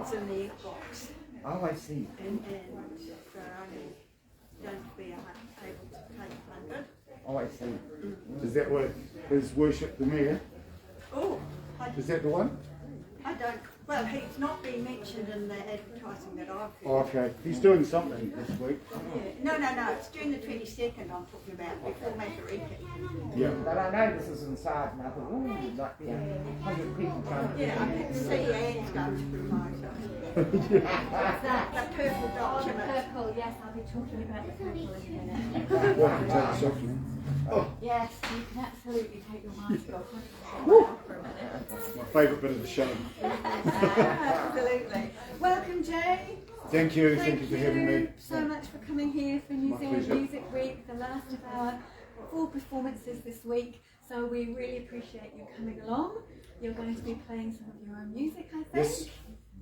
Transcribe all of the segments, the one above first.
songs in the box. Oh, I see. And so I don't be able to take 100. Oh, I see. Is that what is worship the mayor? Oh, Is that the one? I don't. Well, he's not been mentioned in the advertising that I've Oh, okay. He's doing something this week. Yeah. No. It's June the 22nd I'm talking about, before Matariki. Yeah. But I know this is inside, and I thought, ooh, like, 100 people coming. Yeah, I can see Anne's going to promote it. What's that? The purple Oh, the document. purple, yes, I'll be talking about the purple in a minute. Well, take this off now. Yes, you can absolutely take your mask off for a minute. My favourite bit of the show. Absolutely. Welcome, Jay. Thank you for having me. so much for coming here for New My Zealand pleasure. Music Week, the last of our 4 performances this week. So we really appreciate you coming along. You're going to be playing some of your own music, I think. Yes.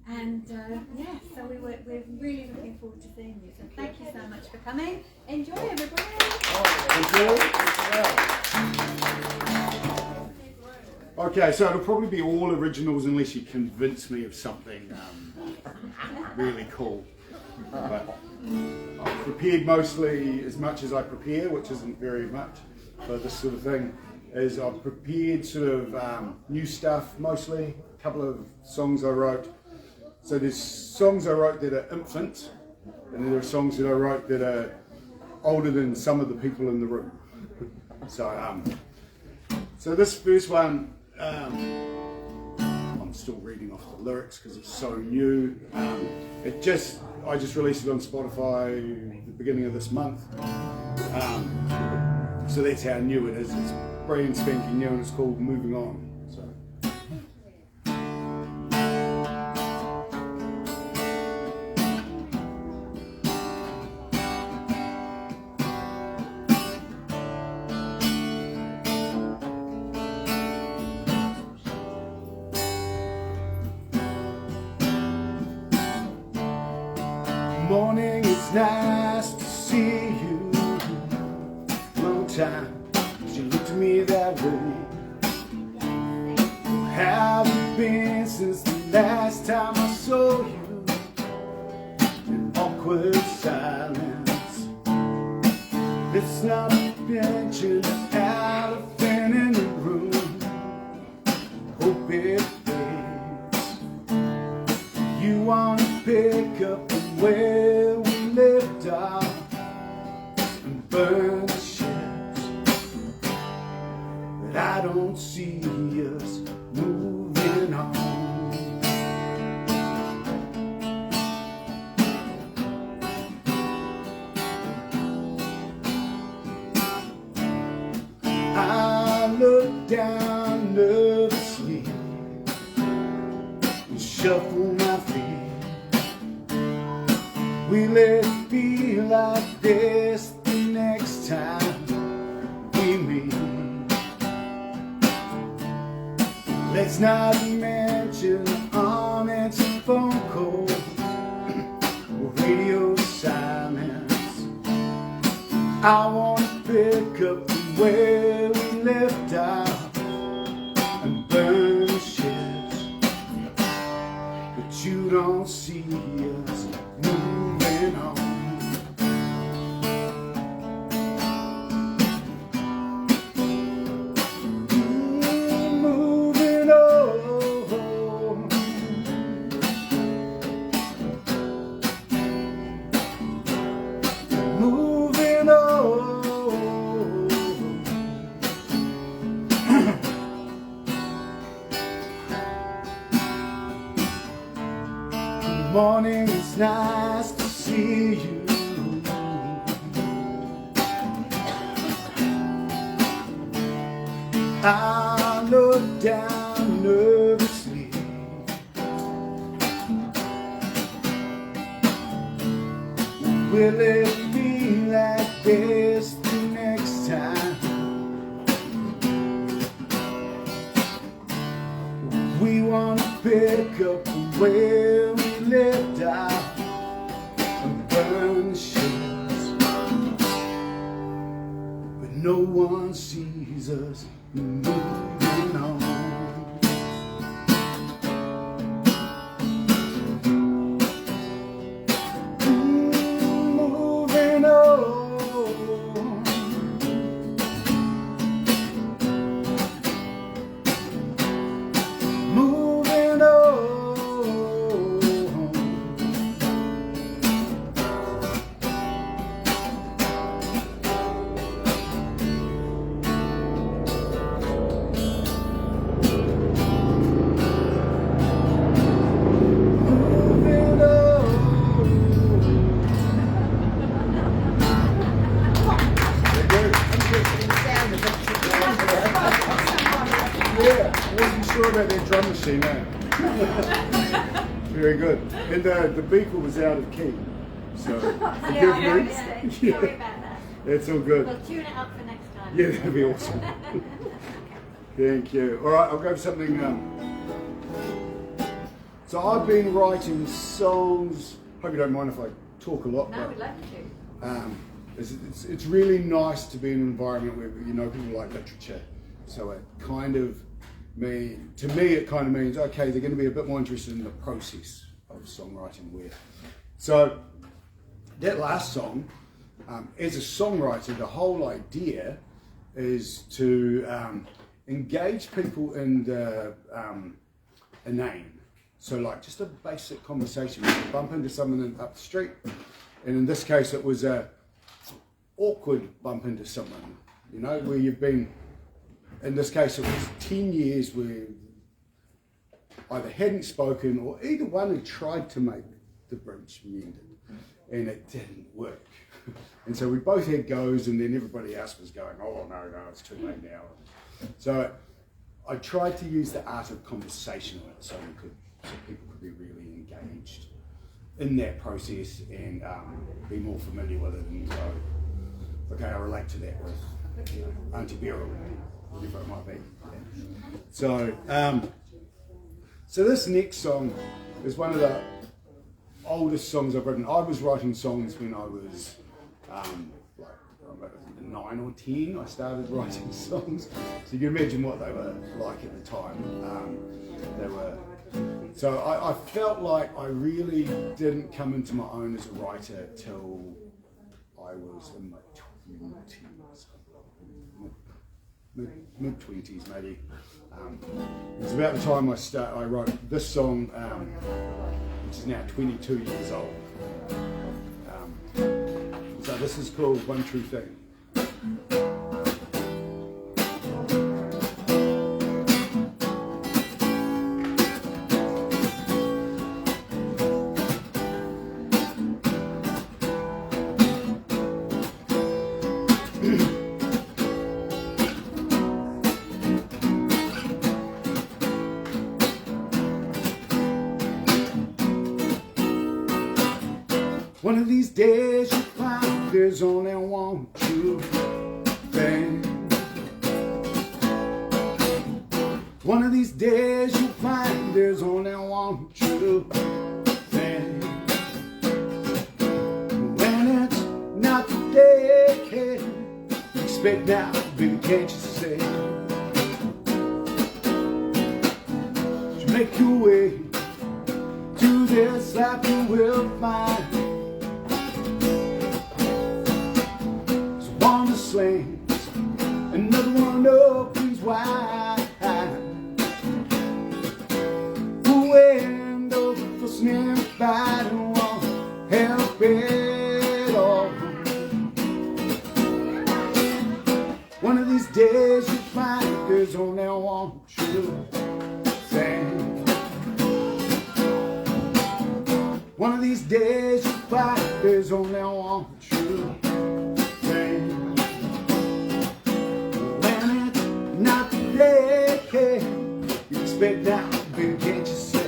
And so we're really looking forward to seeing you. So thank you so much for coming. Enjoy, everybody. Okay, so it'll probably be all originals unless you convince me of something really cool. But I've prepared mostly as much as I prepare, which isn't very much for this sort of thing. Is I've prepared sort of new stuff mostly, a couple of songs I wrote. So there's songs I wrote that are infant, and there are songs that I wrote that are older than some of the people in the room. So this first one, I'm still reading off the lyrics because it's so new. I just released it on Spotify at the beginning of this month. So that's how new it is. It's brand spanking new, and it's called Moving On. So. Morning, it's nice to see you. Long time since you looked at me that way. How have you been since the last time I saw you? An awkward silence. It's not a mention of elephant in the room. Hope it fades. You wanna pick up where we left off and burn the ships, but I don't see us moving on. I look down nervously and shuffle my feet. Will it be like this the next time we meet? Let's not mention unanswered phone calls or radio silence. I want to pick up where we left off and burn the ships, but you don't see us moving on. Moving on. Moving on. Good morning, it's nice to see you. I look down nervously. Will it be like this the next time? We want to pick up where we left off and burn the ships, but no one sees us moving on. drum machine, eh? Very good. And the beeper was out of key. So, forgive me. Sorry about that. It's all good. We'll tune it up for next time. Yeah, that'd be awesome. Thank you. All right, I'll go for something. So I've been writing songs. Hope you don't mind if I talk a lot. No, we'd love to. It's really nice to be in an environment where people like literature. So it kind of to me it kind of means okay, they're going to be a bit more interested in the process of songwriting. So that last song, as a songwriter, the whole idea is to engage people in the inane. So like just a basic conversation. You bump into someone up the street, and in this case it was a awkward bump into someone, where you've been, in this case it was 10 years where either hadn't spoken or either one had tried to make the bridge mended and it didn't work. And so we both had goes, and then everybody else was going, oh no, it's too late now. So I tried to use the art of conversation on it so people could be really engaged in that process and be more familiar with it and go, okay, I relate to that with Auntie Beryl, whatever it might be. So, so this next song is one of the oldest songs I've written. I was writing songs when I was 9 or 10. I started writing songs, so you can imagine what they were like at the time. So I felt like I really didn't come into my own as a writer till I was in my 20s, mid-20s maybe. It was about the time I wrote this song, which is now 22 years old. So this is called One True Thing. One of these days you'll find there's only one true thing. One of these days you'll find there's only one true thing. When it's not today, expect now, baby, can't you say? To make your way to this life you will find. Slings, another one opens wide. The wind over the snare fighting won't help it all. One of these days you find there's only one true thing. One of these days you find there's only one true thing. You expect now, baby, can't you say?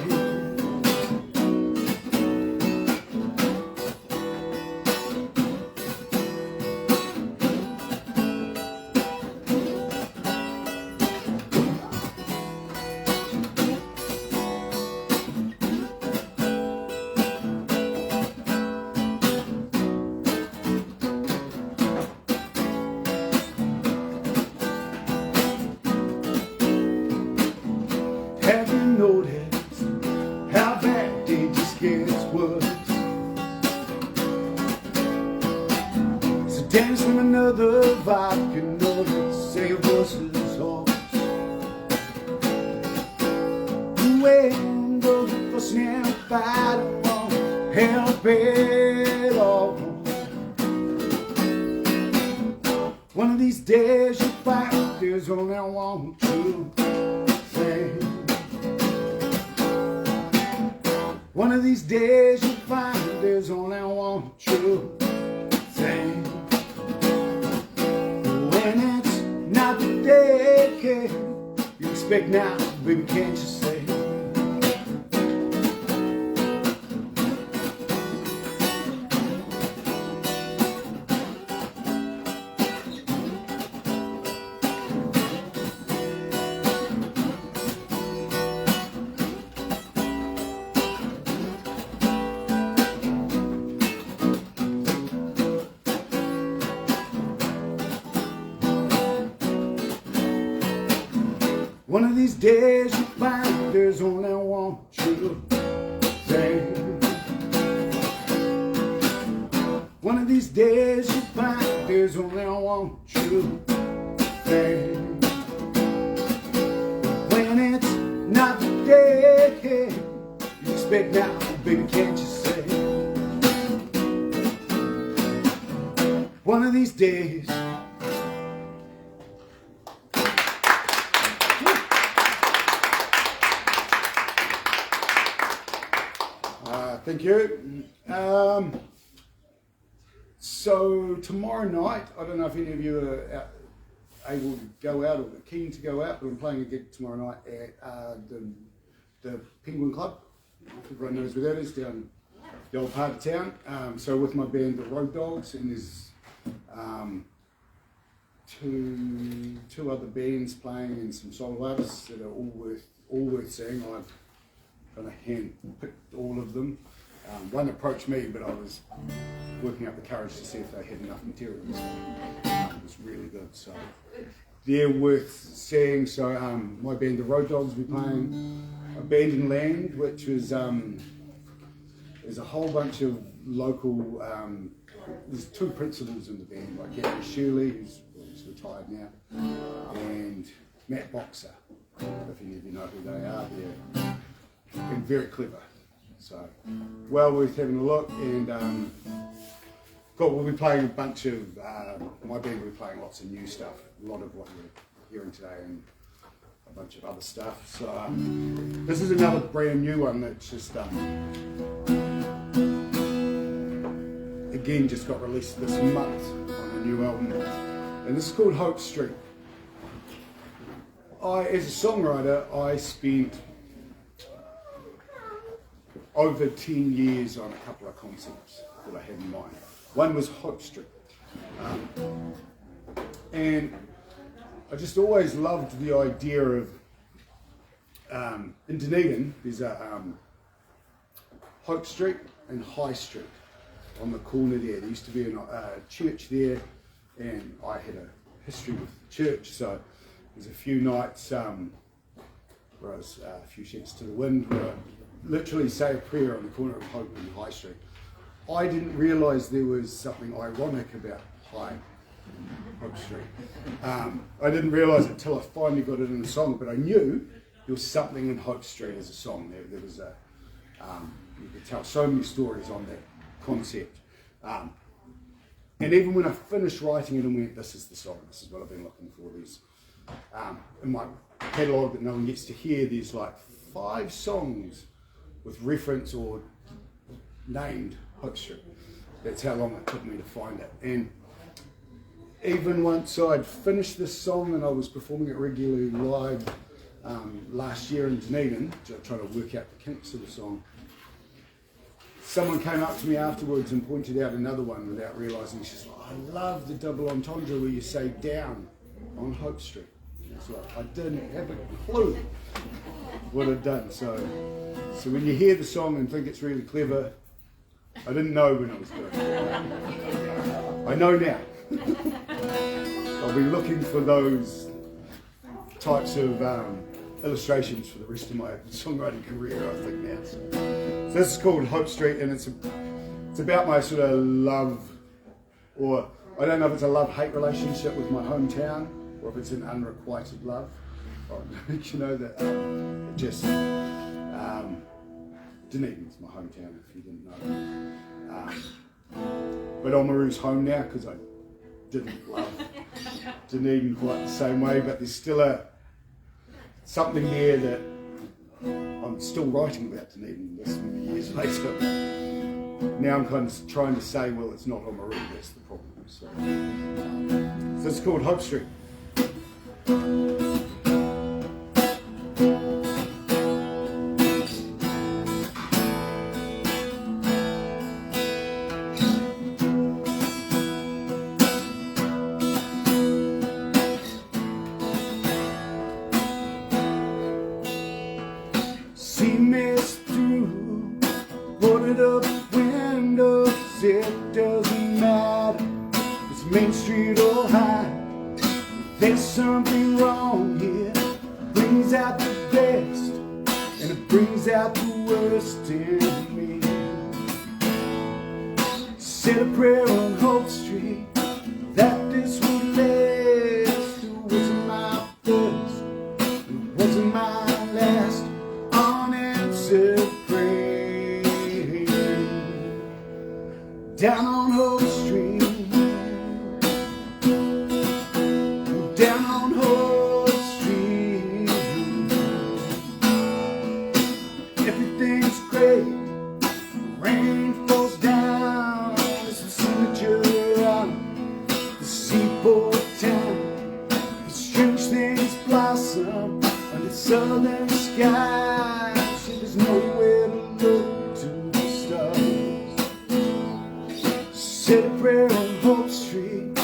Have you noticed how bad it just gets worse? So dance with another vibe, you know they say a horse's horse. The wind of the snare fight won't help it all. One of these days you find there's only one true thing. One of these days you'll find there's only one true thing. When it's not the day, you expect now, baby, can't you say? One of these days you find there's only one true thing. One of these days you find there's only one true thing. When it's not the day you expect now, baby, can't you say? One of these days. Thank you. So tomorrow night, I don't know if any of you are able to go out or keen to go out, but I'm playing a gig tomorrow night at the Penguin Club. Everyone knows where that is, down the old part of town. So with my band, the Road Dogs, and there's two other bands playing and some solo artists that are all worth seeing. I've kind of hand-picked all of them. One approached me, but I was working up the courage to see if they had enough material. So, it was really good. So they're worth seeing. So my band, the Road Dogs, will be playing Abandoned Land, which was there's a whole bunch of local. There's two principals in the band, like Gary Shirley, who's retired now, and Matt Boxer. If any of you know who they are, they're very clever. So, well worth having a look, and we'll be playing a bunch of, my band will be playing lots of new stuff, a lot of what you're hearing today, and a bunch of other stuff. So, this is another brand new one that's just, again, just got released this month on a new album, and this is called Hope Street. As a songwriter, I spent over 10 years on a couple of concepts that I had in mind. One was Hope Street. And I just always loved the idea of, in Dunedin, there's a Hope Street and High Street on the corner there. There used to be a church there, and I had a history with the church, so there's a few nights where I was a few sheds to the wind, where I literally say a prayer on the corner of Hope and High Street. I didn't realise there was something ironic about Hope Street. I didn't realise it until I finally got it in the song, but I knew there was something in Hope Street as a song. There was a, you could tell so many stories on that concept. And even when I finished writing it and went, this is the song, this is what I've been looking for. There's, in my catalogue that no one gets to hear, there's like 5 songs with reference or named Hope Street. That's how long it took me to find it. And even once I'd finished this song and I was performing it regularly live last year in Dunedin, trying to work out the kinks of the song, someone came up to me afterwards and pointed out another one without realising. She's like, I love the double entendre where you say down on Hope Street. It's like, I didn't have a clue what I'd done. So when you hear the song and think it's really clever, I didn't know when I was doing it. I know now. I'll be looking for those types of illustrations for the rest of my songwriting career, I think now. So this is called Hope Street, and it's about my sort of love, or I don't know if it's a love-hate relationship with my hometown, or if it's an unrequited love. You know, that Dunedin's my hometown, if you didn't know. But Oamaru's home now, because I didn't love Dunedin quite the same way, but there's still something there that I'm still writing about Dunedin this many years later. Now I'm kind of trying to say, well, it's not Oamaru, that's the problem. So it's called Hope Street. See me through, boarded up windows, it doesn't matter, it's Main Street or High. There's something wrong here, brings brings out the worst in me. Said a prayer on Hope Street that this would last. It wasn't my first, it wasn't my last unanswered prayer. Down on Hope Street, down on Hope Street, everything's great, rain falls down, it's the signature on the seaport town. Strange things blossom under southern skies, there's nowhere to look to the stars. Said a prayer on Hope Street,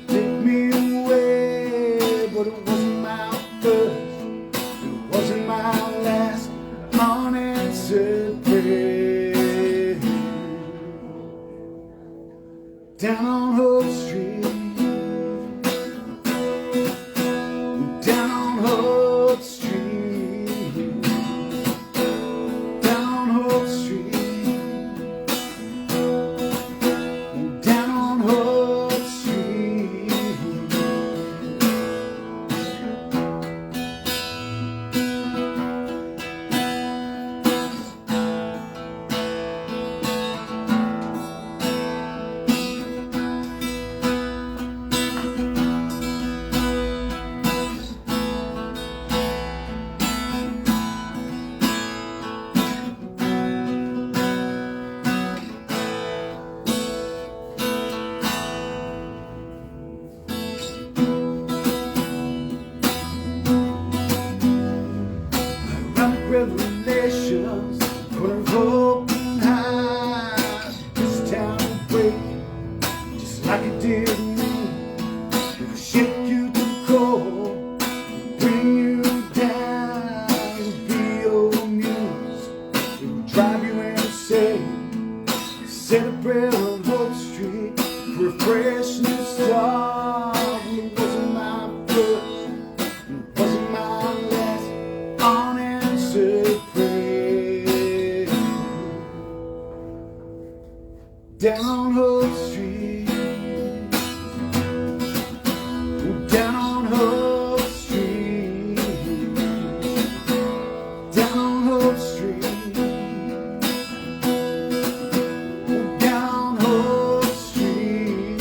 take me away, but it wasn't my first, it wasn't my last unanswered prayer. Down on Hope Street, down on Hope Street, down on Hope Street, down on Hope Street. Revelations couldn't open high. This town will break just like it did me. It'll shake you to the core, bring you down. It'll be your muse, it'll drive you insane. Said a prayer on Hope Street for a fresh new start. It wasn't my first, it wasn't my last unanswered prayer. Down on Hope Street, down on Hope Street, down on Hope Street, down on Hope Street.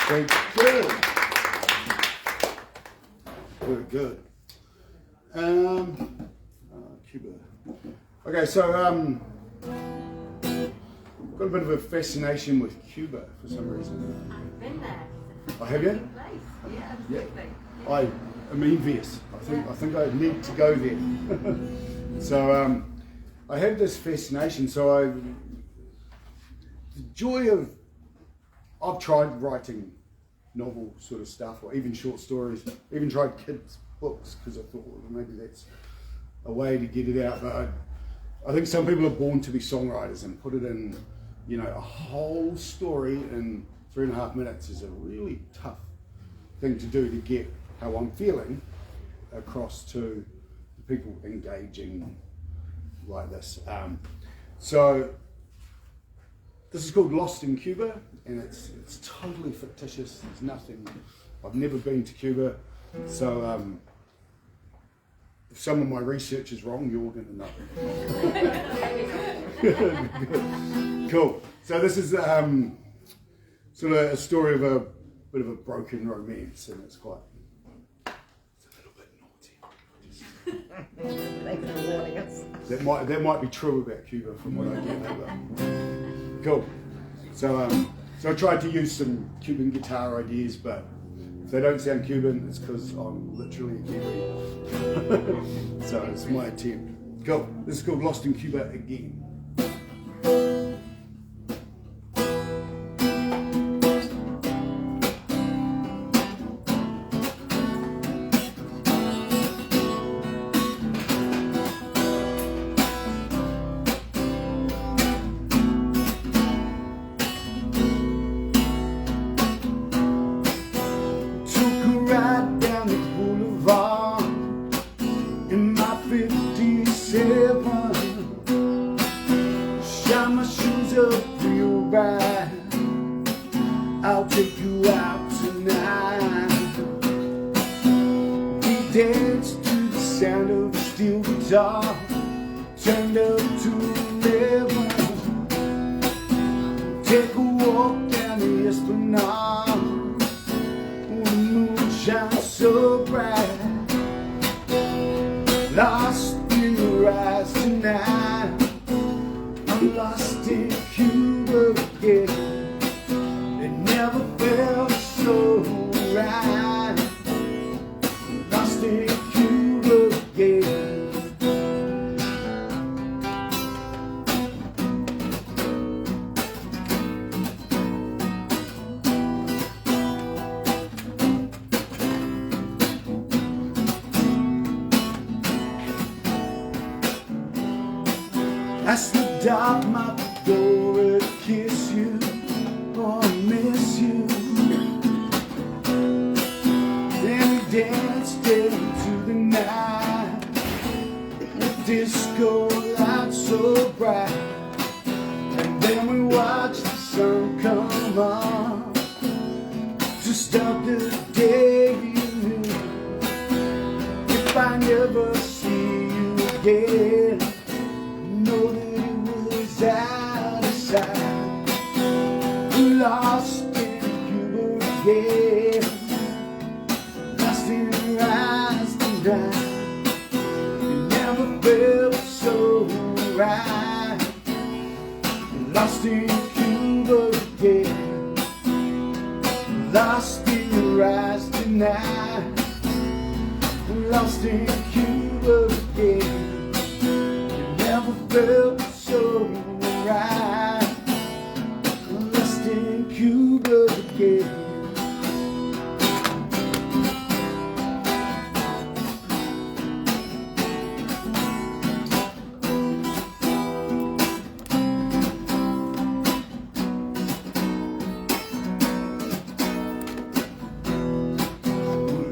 Very good. Very good. Cuba. Okay, so got a bit of a fascination with Cuba for some reason. I've been there. Oh, have you? Place. Yeah, Yeah. absolutely. I am envious. I think I need to go there. So I have this fascination. So the joy of, I've tried writing novel sort of stuff, or even short stories, even tried kids books, because I thought, well, maybe that's a way to get it out. But I think some people are born to be songwriters, and put it in, you know, a whole story in 3.5 minutes is a really tough thing to do, to get how I'm feeling across to the people engaging like this. So this is called Lost in Cuba, and it's totally fictitious. There's nothing. I've never been to Cuba, so if some of my research is wrong, you're going to know. Cool. So this is sort of a story of a bit of a broken romance, and it's quite. It's a little bit naughty. Thanks for warning us. That might be true about Cuba from what I get. Cool. So I tried to use some Cuban guitar ideas, but if they don't sound Cuban, it's because I'm literally a Kiwi. So it's my attempt. Cool. This is called Lost in Cuba again. just a thrill ride. I'll take you out tonight. We dance to the sound of a steel guitar, turned up to 11. Take a walk down the Esplanade when the moon shines so bright. Lost in your eyes tonight, I'm lost in Cuba again. It never felt so right. Lost in Cuba again. I slipped out my door to kiss you, oh I miss you. Then we danced into the night, the disco lights so bright. And then we watched the sun come on to start the day anew. If I never see you again, know that it was out of sight. Lost in Cuba again, lost in your eyes tonight. It never felt so right. Lost in Cuba again, lost in your eyes tonight. Lost in Cuba again. Never felt so right. Lost in Cuba again.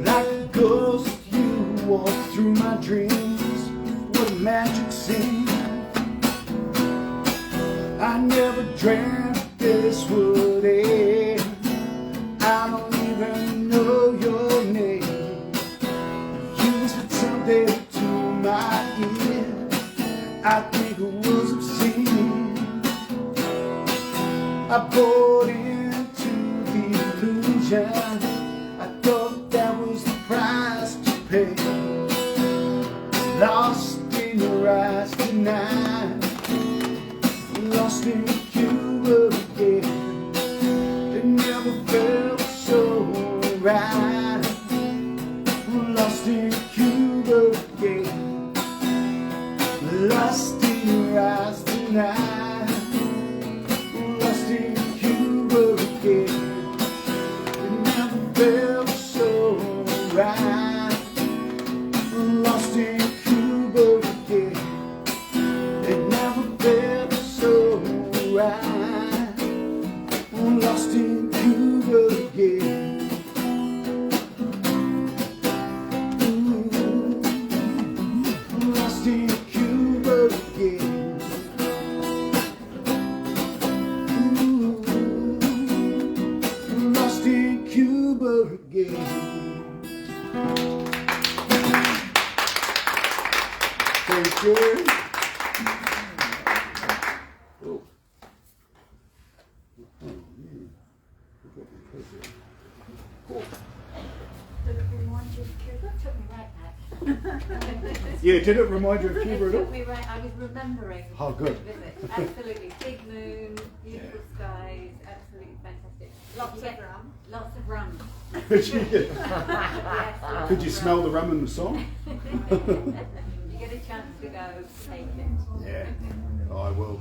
Like a ghost, you walk through my dreams. What a magic scene. I never dreamt this would end. I don't even know your name. You whispered something to my ear. I think it was obscene. I bought into the illusion. I thought that was the price to pay. Lost in your eyes tonight. Lost in Cuba again. It never felt so right. Lost in Cuba again. Lost in your eyes tonight. Lost in Cuba again. It never felt so right. Lost in Cuba again. It never felt so right. Lost in Cuba again. Ooh, lost in Cuba again. Ooh, lost in Cuba again. Thank you. Oh. Did it remind you of Cuba? Took me right back. Yeah, did it remind you of Cuba It at all? took me right. I was remembering. Oh, good. the visit. Absolutely, big moon, beautiful skies, absolutely fantastic. Lots You of get rum. Lots of rum. Yes. Could you smell the rum in the song? You get a chance to go, take it. Yeah, I will.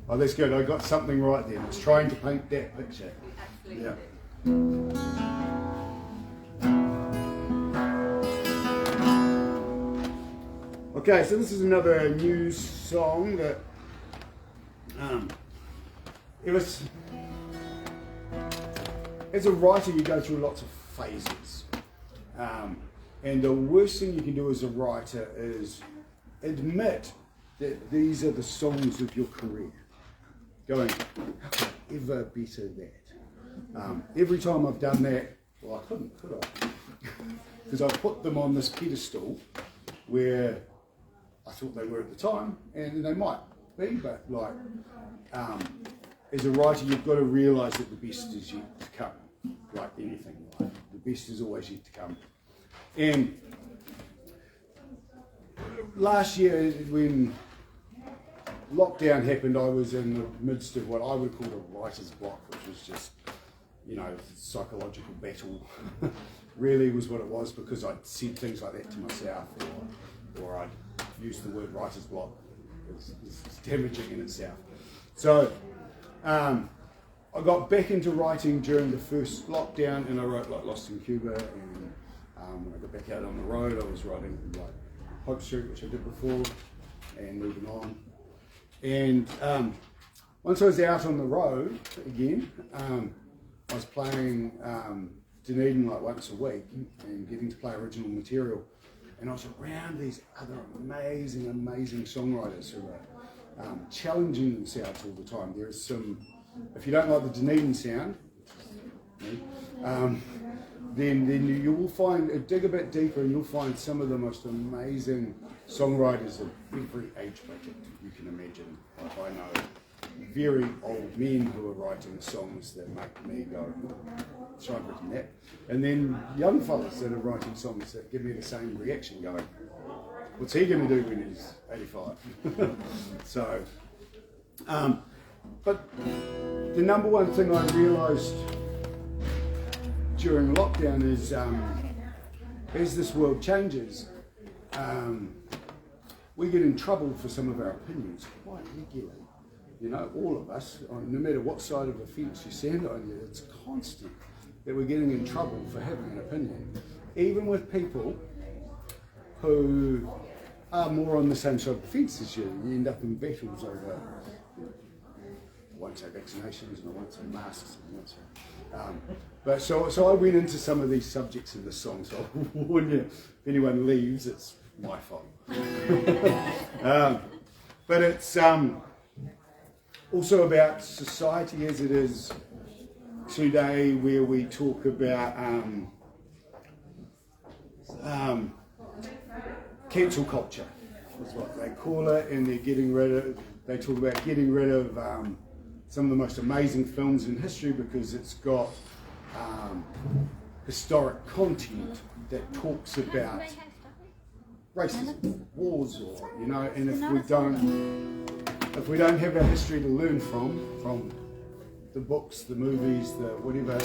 Oh, that's good. I got something right then. I was trying to paint that picture. Absolutely. Yeah. do. Okay, so this is another new song that it was. As a writer, you go through lots of phases, and the worst thing you can do as a writer is admit that these are the songs of your career. going, how could I ever better that? Every time I've done that, well, I couldn't, could I? Because I put them on this pedestal where I thought they were at the time, and they might be, but like, as a writer, you've got to realise that the best is yet to come, like anything. Like, the best is always yet to come. And last year, when lockdown happened, I was in the midst of what I would call a writer's block, which was just, you know, psychological battle. Really was what it was, because I'd said things like that to myself, or I'd used the word writer's block. It's damaging in itself. So I got back into writing during the first lockdown, and I wrote like Lost in Cuba, and when I got back out on the road, I was writing like Hope Street, which I did before, and moving on. And once I was out on the road again, I was playing Dunedin like once a week and getting to play original material. And I was around these other amazing songwriters who are challenging themselves all the time. There is some, if you don't like the Dunedin sound, then you will find, dig a bit deeper, and you'll find some of the most amazing songwriters of every age bracket you can imagine. Like, I know very old men who are writing songs that make me go, so I've written that. And then young fellas that are writing songs that give me the same reaction, going, what's he going to do when he's 85? So, but the number one thing I realised during lockdown is, as this world changes, we get in trouble for some of our opinions quite regularly. You know, all of us, no matter what side of the fence you stand on, it's constant that we're getting in trouble for having an opinion. Even with people who are more on the same side of the fence as you end up in battles over, I won't say vaccinations, and I won't say masks, and I won't say, but so I went into some of these subjects in the song, so I'll warn you, if anyone leaves, it's my fault. But it's also about society as it is today, where we talk about cancel culture, is what they call it, and they talk about getting rid of some of the most amazing films in history because it's got historic content that talks about racism, wars, or, you know, and if we don't have our history to learn from the books, the movies, the whatever,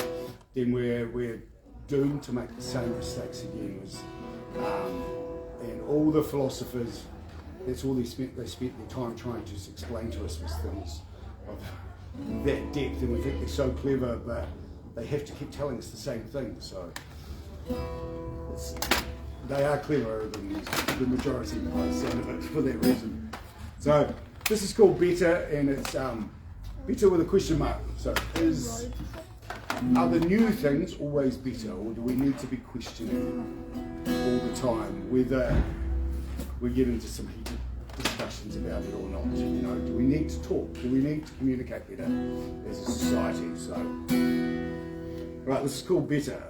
then we're doomed to make the same mistakes again. And all the philosophers, that's all they spent their time trying to explain to us was things of that depth, and we think they're so clever, but they have to keep telling us the same thing. So they are cleverer than the majority by the sound of it for that reason. So this is called Better, and it's better with a question mark. So are the new things always better, or do we need to be questioning all the time whether we get into some heated discussions about it or not? You know, do we need to talk? Do we need to communicate better as a society? So, right, this is called Better.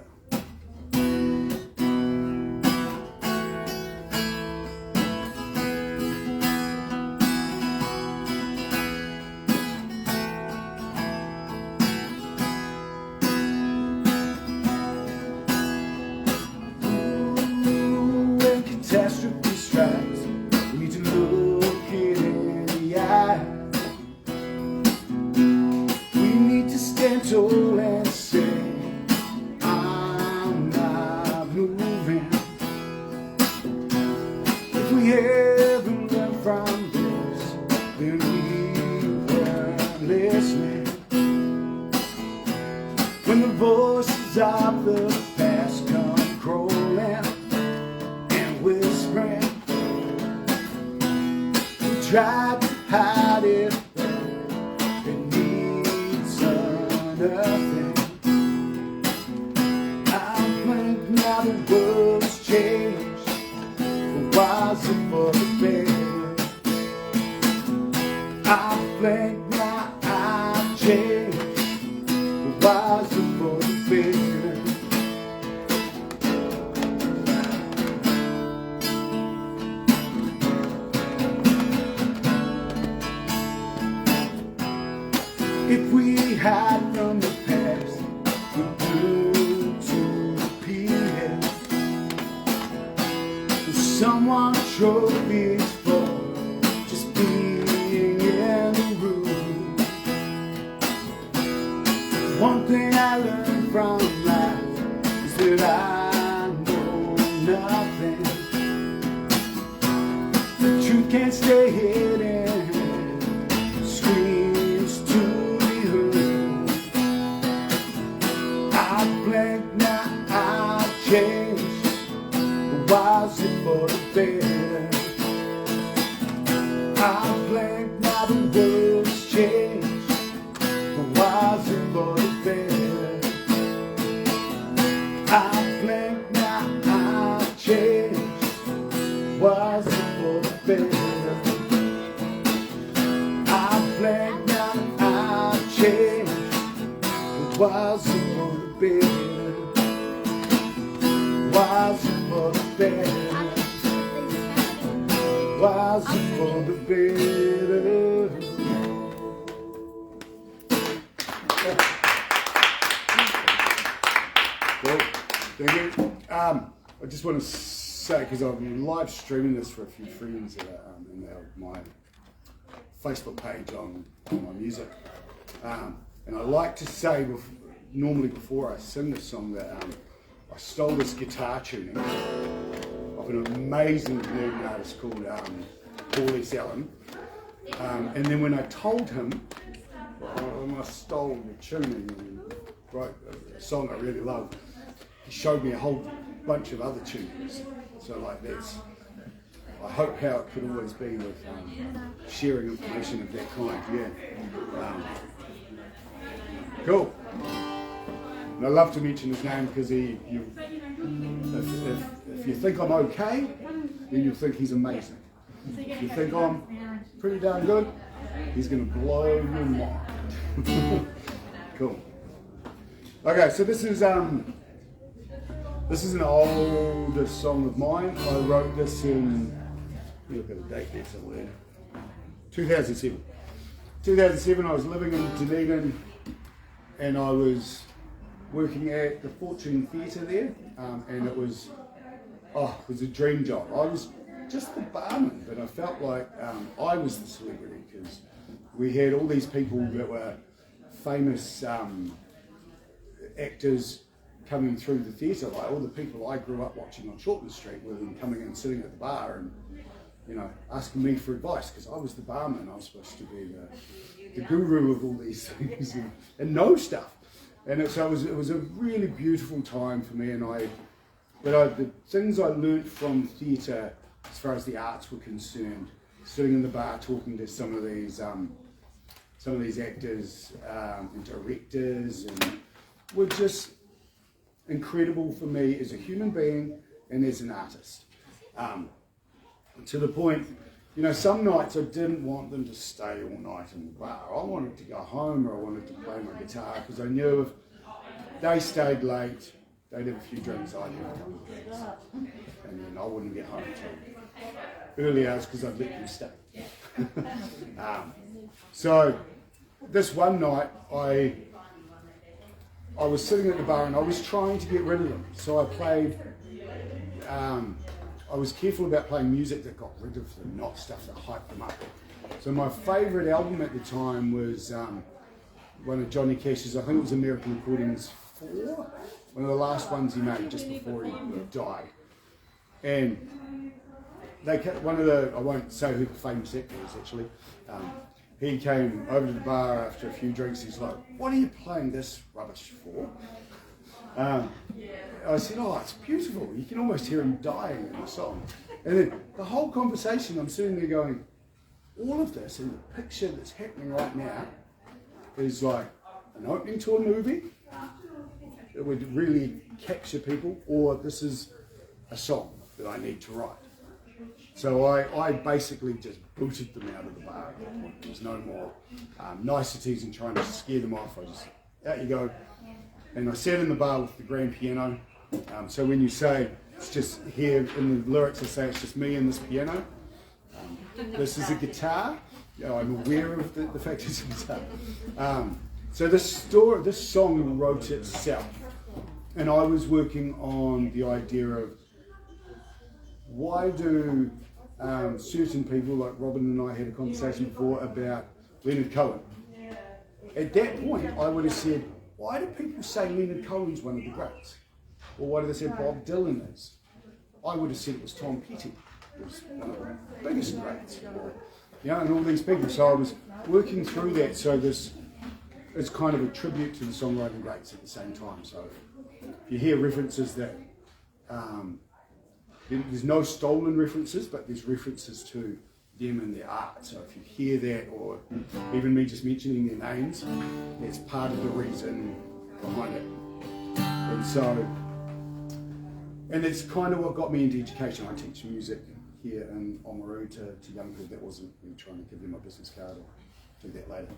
Catastrophe strikes, we need to look it in the eye. We need to stand tall and say, I'm not moving. If we haven't learned from this, then we weren't listening. When the voices of the past come crawling, whispering, we tried to hide it, it needs nothing. I think now the world's changed, but was it for the better? I think now changed, but was it for the better? If we hide from the past, we're doomed to repeat it. Someone trophies for just being in the room. One thing I learned from life is that I know nothing. The truth can't stay hidden. Screams to be heard. I blink now, I change. Was it for the better? I blink now, the world's changed. But was it for the better? I blink now, I change. Was it for the better? I blink now, I change. But was it for the better? Was it for the better? Was it for the better? Well, thank you. I just want to say, because I'm live streaming this for a few friends that are in my Facebook page on my music. And I like to say, normally before I sing this song, that I stole this guitar tuning of an amazing Canadian artist called Paul S. Allen. And then when I told him I stole the tuning and wrote a song I really love, he showed me a whole bunch of other tunings. So like that's, I hope how it could always be with sharing information of that kind, yeah. Cool. And I love to mention his name because if you think I'm okay, then you'll think he's amazing. If you think I'm pretty darn good, he's going to blow your mind. Cool. Okay, so this is an older song of mine. I wrote this in, look at the date there somewhere, 2007. 2007, I was living in Dunedin and I was working at the Fortune Theatre there, and it was a dream job. I was just the barman, but I felt like I was the celebrity because we had all these people that were famous actors coming through the theatre, like all the people I grew up watching on Shortland Street were them coming in and sitting at the bar and, you know, asking me for advice because I was the barman. I was supposed to be the guru of all these things and know stuff. And it was a really beautiful time for me. The things I learnt from theatre, as far as the arts were concerned, sitting in the bar talking to some of these actors and directors, and were just incredible for me as a human being and as an artist. To the point, you know, some nights I didn't want them to stay all night in the bar. I wanted to go home or I wanted to play my guitar because I knew if they stayed late, they'd have a few drinks, I'd have a couple of drinks. And then I wouldn't get home until early hours because I'd let them stay. So this one night I was sitting at the bar and I was trying to get rid of them. So I played, I was careful about playing music that got rid of them, not stuff that hyped them up. So my favourite album at the time was one of Johnny Cash's, I think it was American Recordings 4, one of the last ones he made just before he died. And they kept, I won't say who the famous actor is actually, he came over to the bar after a few drinks. He's like, "What are you playing this rubbish for?" I said, "Oh, it's beautiful. You can almost hear him dying in the song." And then the whole conversation, I'm sitting there going, all of this and the picture that's happening right now is like an opening to a movie that would really capture people, or this is a song that I need to write. So I basically just booted them out of the bar. There was no more niceties and trying to scare them off. I just, out you go. And I sat in the bar with the grand piano. So when you say, it's just here in the lyrics, I say it's just me and this piano. This is a guitar. Yeah, I'm aware of the fact it's a guitar. So this song wrote itself. And I was working on the idea of why do certain people, like Robin and I had a conversation before about Leonard Cohen. At that point, I would have said, why do people say Leonard Cohen's one of the greats? Or why do they say Bob Dylan is? I would have said it was Tom Petty. It was one of the biggest greats. And all these people. So I was working through that. So this is kind of a tribute to the songwriting greats at the same time. So you hear references that there's no stolen references, but there's references to them and their art. So if you hear that, or even me just mentioning their names, that's part of the reason behind it. And so, and it's kind of what got me into education. I teach music here in Oamaru to young people. That wasn't me trying to give them my business card, or do that later.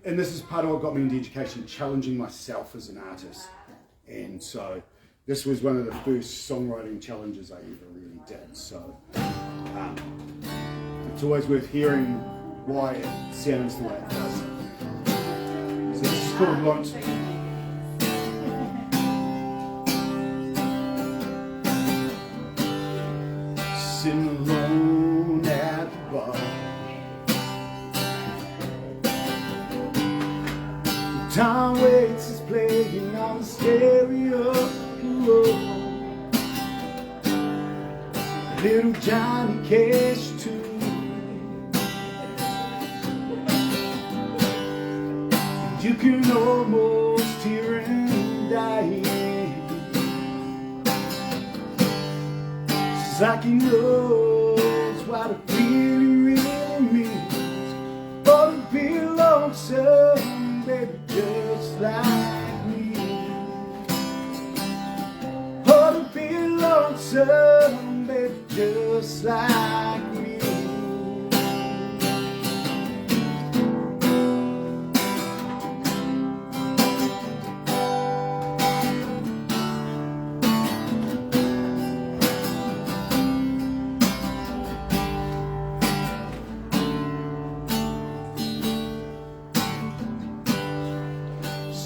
And this is part of what got me into education, challenging myself as an artist. And so this was one of the first songwriting challenges I ever really did. So it's always worth hearing why it sounds the way it does. So this is called Lonesome. Sitting alone at the bar, Tom Waits is playing on the stereo. Little Johnny Cash too. You can almost hear him dying. It's like he knows what it really, really means. Oh, to be lonesome, baby, just like me. Oh, to be lonesome, baby, just like me.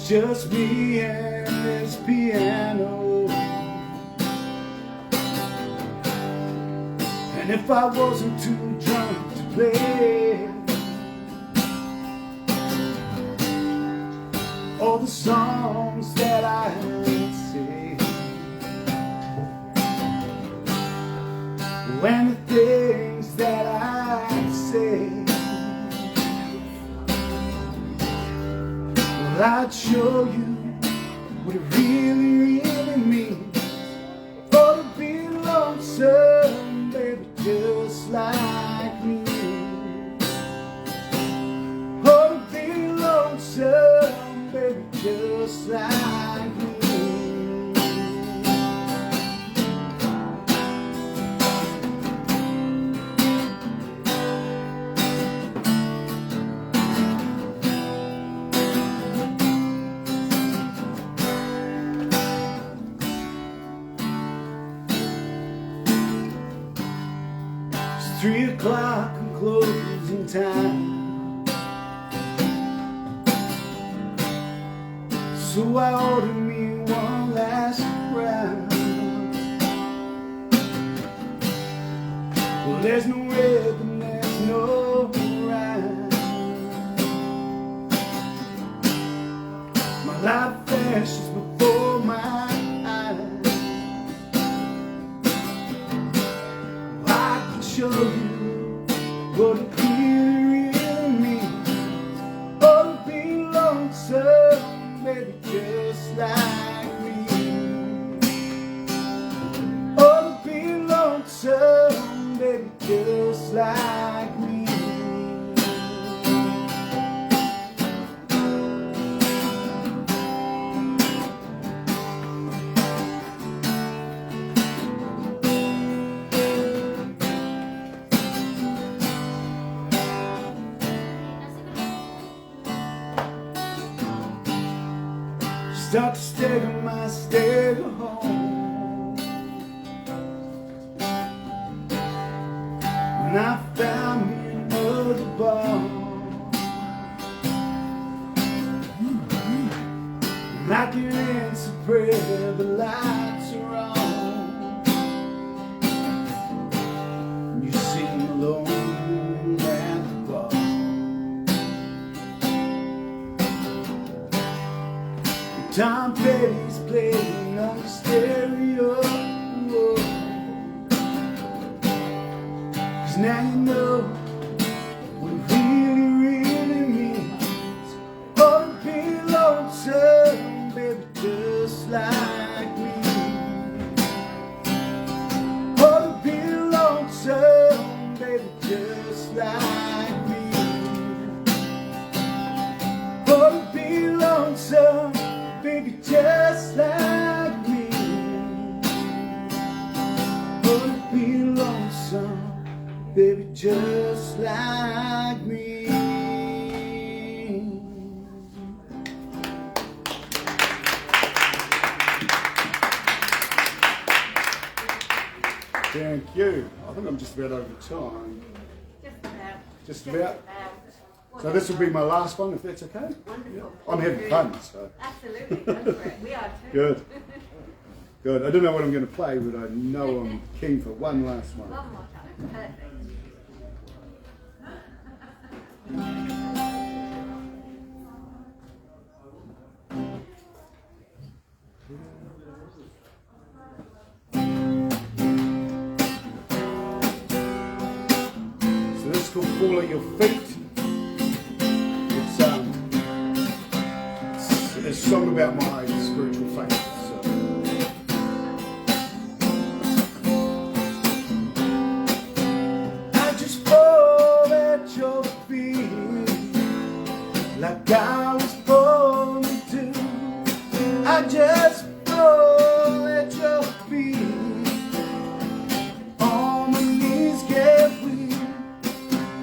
Just me and this piano. And if I wasn't too drunk to play all the songs that I sing, and the things that I say, I'd show you what it really, really means. Oh, to be lonesome, baby, just like me. Oh, to be lonesome, baby, just like me. It's 3 o'clock and closing time, so I ordered me one last round. Well, there's no rhythm, there's no rhyme. My life flashes before my eyes. I can show you what it really, really means. Oh, to be lonesome, baby, just like me. Oh, to be lonesome, baby, just like me. start to stagger my stagger home. When I found me another bar, and I can answer prayer, the lights are on. You sing alone at the bar. Tom Petty's playing on the stereo. 'Cause now you know what it really, really means. Oh, to be lonesome, baby, just like me. Oh, to be lonesome, baby, just like me. Oh, to be lonesome, baby, just like me. Oh, to be lonesome, baby, just like me. Thank you. I think I'm just about over time. Just about. Just about. So this will be my last one, if that's okay? Wonderful. I'm having fun, so. Absolutely, go for it. We are too. Good. Good. I don't know what I'm going to play, but I know I'm keen for one last one. One more time. Perfect. So this is called Fall at Your Feet. It's a song about my spiritual faith. So. I just fall at your feet like I was born to do. I just fall at your feet. All my knees get weak.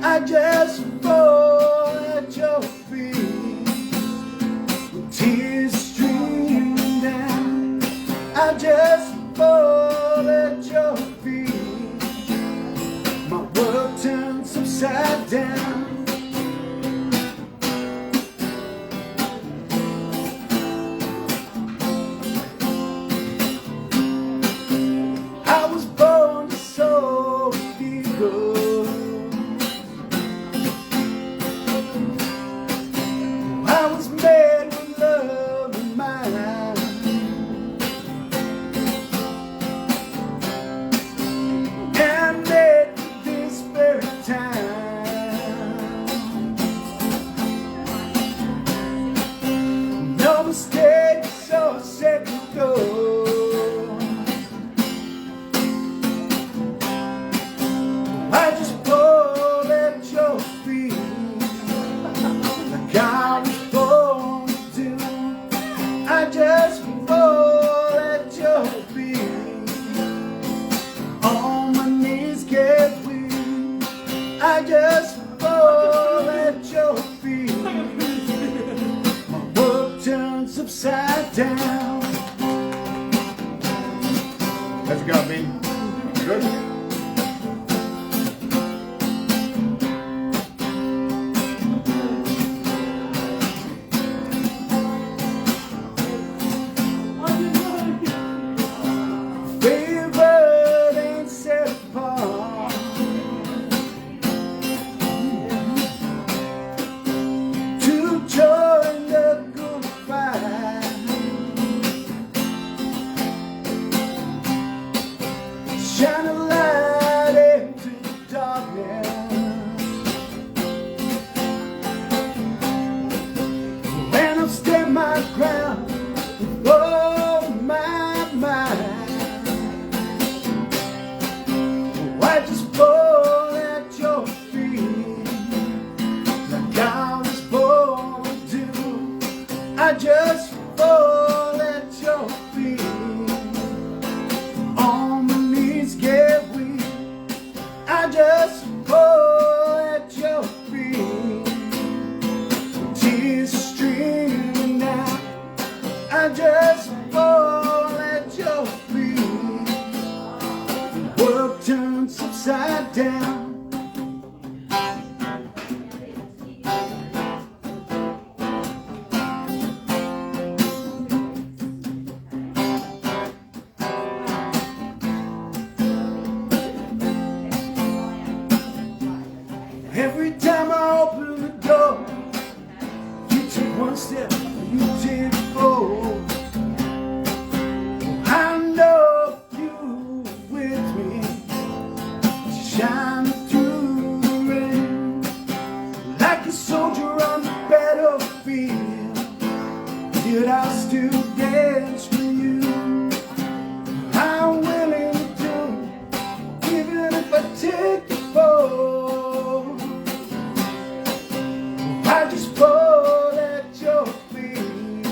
I just fall at your feet. Tears streaming down. I just fall at your feet. My world turns upside down. I was born to soar with eagles. I was made with love in mind. And made for this very time. No mistakes or second thoughts. I just fall at your feet like I was born to do. I just fall at your feet. All my knees get weak. I just fall at your feet. My world turns upside down. How's it going, Ben? Good? Favored and set apart. To join the good fight. feel, yet I'll still dance with you. I'm willing to, even if I take the fall. I just fall at your feet,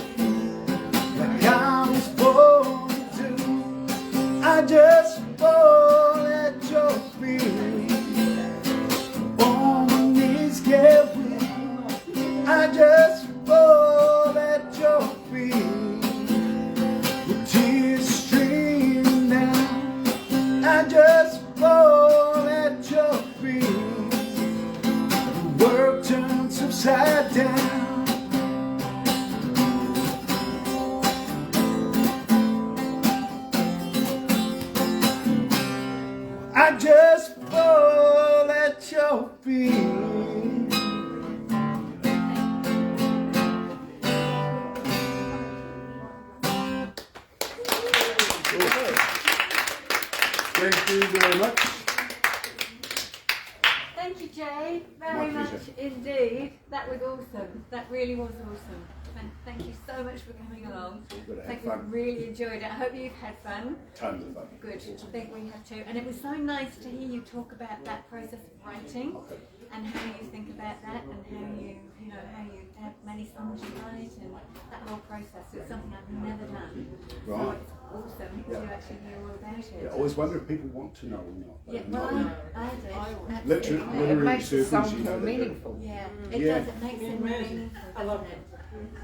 like I was born to. I just fall at your feet. On my knees get weak. I just fall at your feet. With tears streaming down. I just fall at your feet. The world turns upside down. I just fall at your feet. Thank you very much. Thank you, Jay, My very much pleasure. indeed. That was awesome. That really was awesome. Thank you so much for coming along. Good, I had Thank you, fun. really enjoyed it. I hope you've had fun. Tons of fun. Good, I think we have too. And it was so nice to hear you talk about that process of writing and how you think about that and how you know, how you have many songs you write and that whole process. It's something I've never done. So Right. it's awesome because you actually know all about it. Yeah, I always wonder if people want to know or not. Yeah, Not well, really. I did. Literally, Absolutely. It literary makes the circles, song you know, more they do. meaningful. Yeah, it Yeah. does. It makes it more meaningful, doesn't it?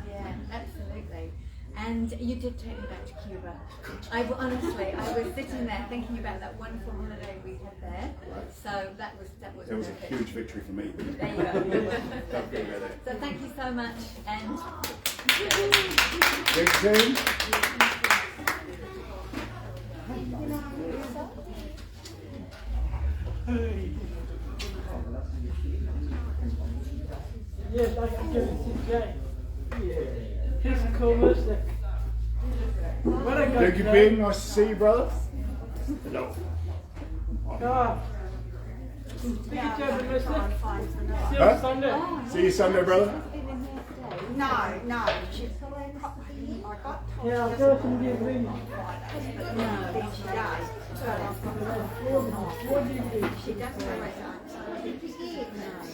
Yeah, absolutely. And you did take me back to Cuba. Honestly, I was sitting there thinking about that wonderful holiday we had there. So that was It was a perfect. huge victory for me. There you go. Don't feel about it. So thank you so much, and Big team. Yes, I can give it to Jay. He's cool, Mr. What a Thank you, Jay. Ben. Nice to see you, brother. Hello. Ah. Speak to you, Mr. See you Huh? on Sunday. See you Sunday, brother. No, no. She, I got told Yeah, I'll she go doesn't and give me. but then she does. So I've got What do you do? she doesn't always answer. No.